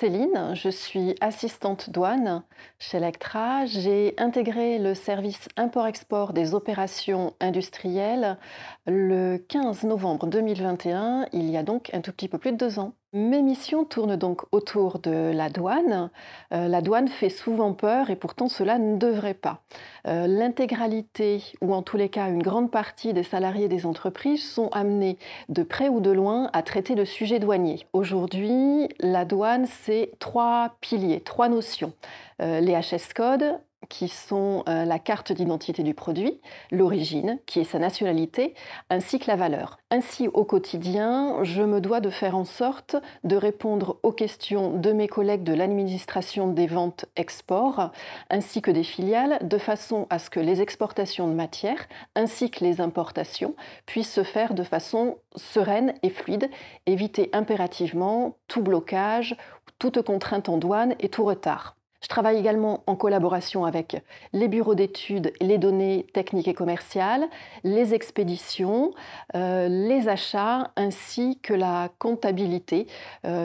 Céline, je suis assistante douane chez Lectra. J'ai intégré le service import-export des opérations industrielles le 15 novembre 2021, il y a donc un tout petit peu plus de 2 ans. Mes missions tournent donc autour de la douane. La douane fait souvent peur et pourtant cela ne devrait pas. L'intégralité, ou en tous les cas une grande partie des salariés des entreprises sont amenés de près ou de loin à traiter de sujets douaniers. Aujourd'hui, la douane, c'est 3 piliers, 3 notions. Les HS codes, qui sont la carte d'identité du produit, l'origine, qui est sa nationalité, ainsi que la valeur. Ainsi, au quotidien, je me dois de faire en sorte de répondre aux questions de mes collègues de l'administration des ventes export, ainsi que des filiales, de façon à ce que les exportations de matières, ainsi que les importations, puissent se faire de façon sereine et fluide, éviter impérativement tout blocage, toute contrainte en douane et tout retard. Je travaille également en collaboration avec les bureaux d'études, les données techniques et commerciales, les expéditions, les achats ainsi que la comptabilité.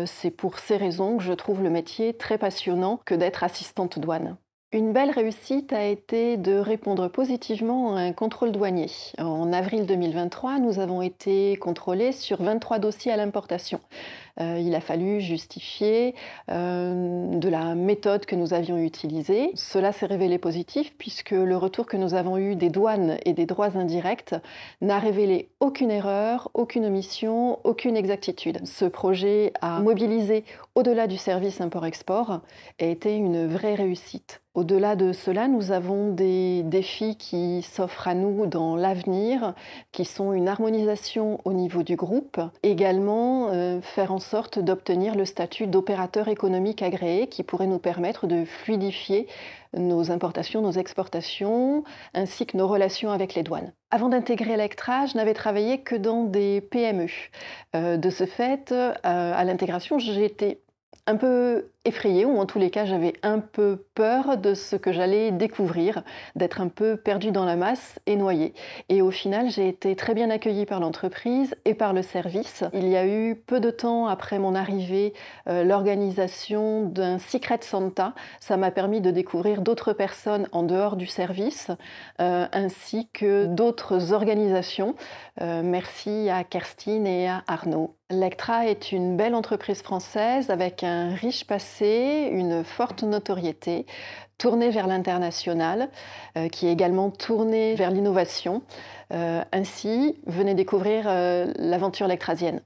C'est pour ces raisons que je trouve le métier très passionnant que d'être assistante douane. Une belle réussite a été de répondre positivement à un contrôle douanier. En avril 2023, nous avons été contrôlés sur 23 dossiers à l'importation. Il a fallu justifier de la méthode que nous avions utilisée. Cela s'est révélé positif puisque le retour que nous avons eu des douanes et des droits indirects n'a révélé aucune erreur, aucune omission, aucune exactitude. Ce projet a mobilisé au-delà du service import-export et a été une vraie réussite. Au-delà de cela, nous avons des défis qui s'offrent à nous dans l'avenir, qui sont une harmonisation au niveau du groupe, également faire en sorte d'obtenir le statut d'opérateur économique agréé qui pourrait nous permettre de fluidifier nos importations, nos exportations, ainsi que nos relations avec les douanes. Avant d'intégrer Lectra, je n'avais travaillé que dans des PME. De ce fait, à l'intégration, j'ai été un peu effrayée, ou en tous les cas j'avais un peu peur de ce que j'allais découvrir, d'être un peu perdue dans la masse et noyée. Et au final, j'ai été très bien accueillie par l'entreprise et par le service. Il y a eu peu de temps après mon arrivée l'organisation d'un Secret Santa. Ça m'a permis de découvrir d'autres personnes en dehors du service, ainsi que d'autres organisations. Merci à Kerstin et à Arnaud. Lectra est une belle entreprise française avec un riche passé, une forte notoriété, tournée vers l'international, qui est également tournée vers l'innovation. Ainsi, venez découvrir l'aventure lectrasienne.